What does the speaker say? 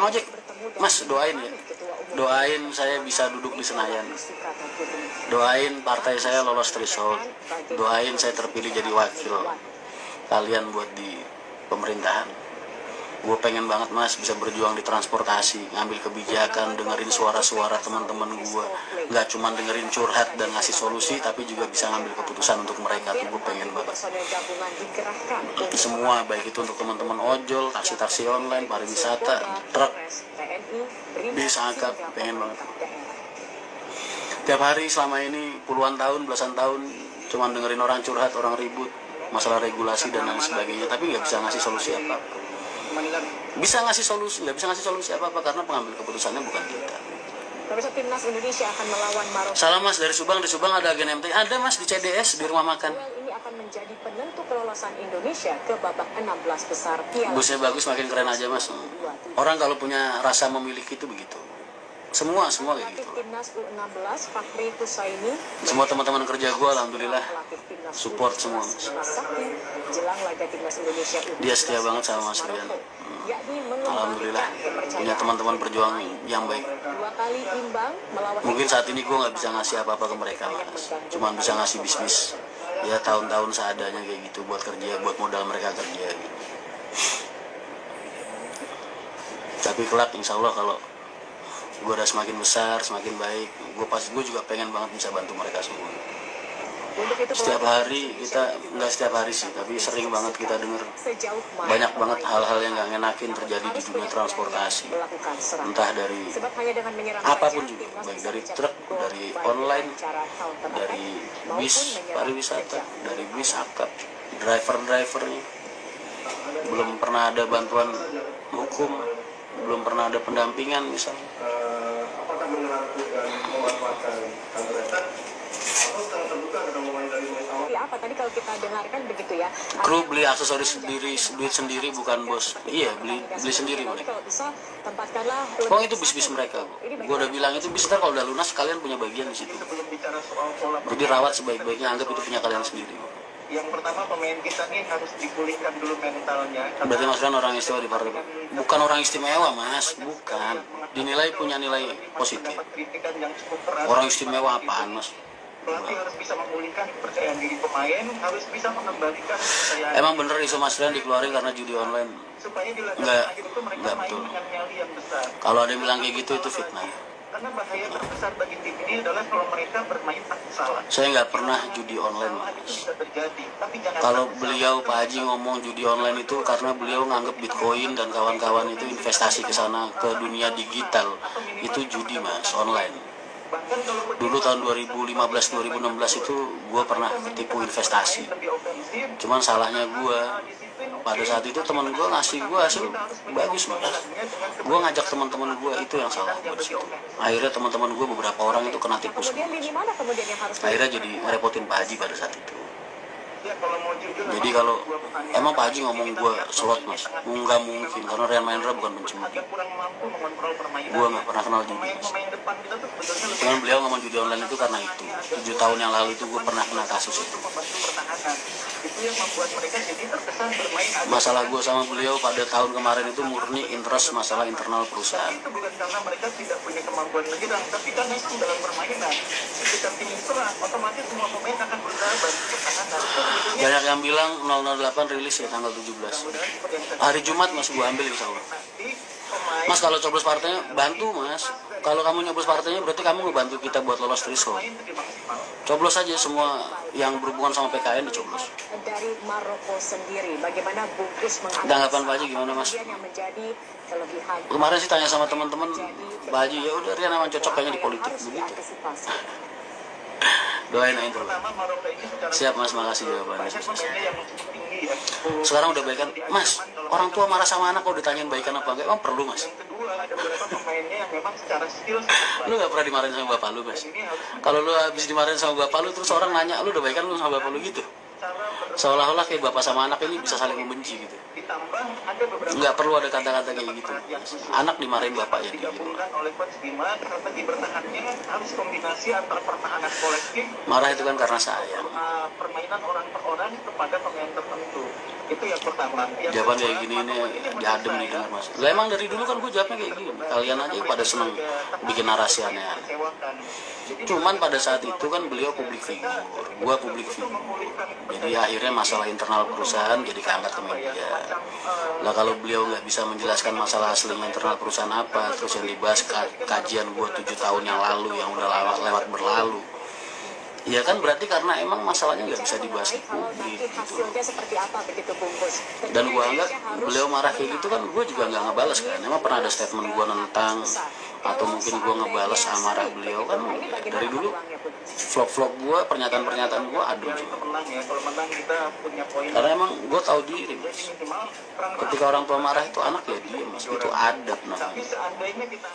tukang ojek, Mas doain ya, doain saya bisa duduk di Senayan, doain partai saya lolos threshold, doain saya terpilih jadi wakil kalian buat di pemerintahan. Gue pengen banget Mas bisa berjuang di transportasi, ngambil kebijakan, dengerin suara-suara teman-teman gue, nggak cuma dengerin curhat dan ngasih solusi, tapi juga bisa ngambil keputusan untuk mereka. Tuh gue pengen banget. Semua baik itu untuk teman-teman ojol, taksi-taksi online, pariwisata, truk, bis, angkat, pengen banget. Tiap hari selama ini puluhan tahun, belasan tahun, cuma dengerin orang curhat, orang ribut, masalah regulasi dan lain sebagainya, tapi nggak bisa ngasih solusi apa. Bisa ngasih solusi, nggak bisa ngasih solusi apa-apa karena pengambil keputusannya bukan kita. Pemirsa, timnas Indonesia akan melawan Maroko. Salam Mas dari Subang, di Subang ada agen MT. Ada Mas di CDS di rumah makan. Duel ini akan menjadi penentu kelolosan Indonesia ke babak 16 besar Piala. Busnya bagus, makin keren aja Mas. Orang kalau punya rasa memiliki itu begitu. Semua kayak gitu. Timnas U16 Fakri Husaini. Semua teman-teman kerja gue alhamdulillah support semua. Jelang laga timnas Indonesia U16. Dia setia banget sama Mas Rian. Alhamdulillah punya teman-teman perjuang yang baik. 2 kali imbang melawan. Mungkin saat ini gue nggak bisa ngasih apa-apa ke mereka Mas. Cuma bisa ngasih bisnis. Ya tahun-tahun seadanya kayak gitu buat kerja, buat modal mereka kerja gitu. Tapi kelak insya Allah kalau gue udah semakin besar, semakin baik, gue juga pengen banget bisa bantu mereka semua. Setiap hari kita, nggak setiap hari sih, tapi sering banget kita dengar banyak banget hal-hal yang nggak ngenakin terjadi di dunia transportasi, entah dari apapun juga, baik dari truk, dari online, dari bis pariwisata, dari bis akap, driver-drivernya, belum pernah ada bantuan hukum, belum pernah ada pendampingan misalnya. Apa tadi kalau kita dengarkan begitu ya? Kru beli aksesoris sendiri, duit sendiri bukan bos. Iya, beli sendiri mereka. Kalau bisa tempatkanlah. Pokoknya itu bis-bis mereka. Gue udah bilang itu bis, ntar kalau udah lunas kalian punya bagian di situ. Jadi rawat sebaik-baiknya, anggap itu punya kalian sendiri. Yang pertama pemain kita nih harus dipulihkan dulu mentalnya. Berarti Mas Rian orang istimewa di partai? Bukan orang istimewa Mas, bukan. Dinilai punya nilai positif. Orang istimewa apaan Mas? Pelatih harus bisa memulihkan kepercayaan diri pemain, harus bisa mengembalikan kepercayaan. Emang bener isu Mas Rian dikeluarin karena judi online? Supaya di laga terakhir itu mereka main betul. dengan nyali yang besar. Kalau ada yang bilang kayak gitu itu fitnah. Karena bahaya terbesar bagi tim ini adalah kalau mereka bermain tak salah. Saya nggak pernah judi online Mas. Itu bisa terjadi, tapi jangan Kalau beliau Pak Haji ngomong judi online itu karena beliau nganggap Bitcoin dan kawan-kawan itu investasi ke sana, ke dunia digital. Itu judi Mas, online. Dulu tahun 2015-2016 itu gue pernah tipu investasi. Cuman salahnya gue, pada saat itu teman gue ngasih gue hasil bagus Mas. Gue ngajak teman-teman gue, itu yang salah gue di situ. Akhirnya teman-teman gue beberapa orang itu kena tipu semua. Akhirnya jadi ngerepotin Pak Haji pada saat itu. Jadi kalau emang Pak Haji ngomong gue slot Mas, nggak mungkin karena Rian Mahendra bukan pencemudi. Gue nggak pernah kenal judi Mas. Cuman beliau ngomong judi online itu karena itu 7 tahun yang lalu itu gue pernah kena kasus itu. Masalah gue sama beliau pada tahun kemarin itu murni interest masalah internal perusahaan. Itu bukan karena mereka tidak punya kemampuan menyerang, tapi karena itu dalam permainan. Ketika tim serang, otomatis semua pemain akan berusaha bantu pertahanan. Banyak yang bilang 008 rilis ya tanggal 17. Hari Jumat Mas gue ambil insya Allah. Mas kalau coblos partainya bantu Mas. Kalau kamu nyoblos partainya berarti kamu ngebantu kita buat lolos threshold. Coblos aja semua yang berhubungan sama PKN dicoblos. Dari Maroko sendiri, bagaimana bungkus Tanggapan Pak Haji gimana Mas? yang menjadi kelebihan. Kemarin sih tanya sama teman-teman, Pak Haji ya udah Rian emang cocok kayaknya di politik begitu. Doain aja terus. Siap Mas, makasih jawabannya. Sekarang udah baikan, Mas. Orang tua marah sama anak kalau ditanyain baikan apa enggak? Emang perlu Mas? Lu gak pernah dimarahin sama bapak lu Mas? Kalau lu habis dimarahin sama bapak lu terus orang nanya lu udah baikan lu sama bapak lu gitu? Seolah-olah kayak bapak sama anak ini bisa saling membenci gitu. Nggak perlu ada kata-kata kayak gitu. Anak dimarahin bapaknya gitu. Marah itu kan karena sayang. Permainan orang per orang kepada pemain tertentu. Itu yang pertama. Yang Jawaban kedua, kayak gini ini kalau ini diadem menurut nih saya, mas. Lah emang dari dulu kan gue jawabnya kayak gini. Kalian aja pada seneng bikin narasi aneh-aneh. kecewakan. Jadi Cuman pada saat itu kan beliau publik figur, gue publik figur. Jadi akhirnya masalah internal perusahaan jadi keangkat ke media. Lah kalau beliau nggak bisa menjelaskan masalah aslinya internal perusahaan apa, terus yang dibahas kajian gue 7 tahun yang lalu yang udah lewat berlalu. Ya kan berarti karena emang masalahnya nggak bisa dibahas di kalau publik nanti gitu. hasilnya seperti apa begitu bungkus. Dan gue anggap beliau marah kayak gitu kan gue juga nggak ngebales kan. Emang pernah ada statement gue tentang atau mungkin gue ngebales amarah beliau kan dari dulu vlog-vlog gue, pernyataan-pernyataan gue adem sih. menang ya, kalau menang kita punya poin. Karena emang gue tahu diri mas. Minimal perang Ketika orang tua marah itu anak ya diem mas, itu adab namanya. tapi seandainya kita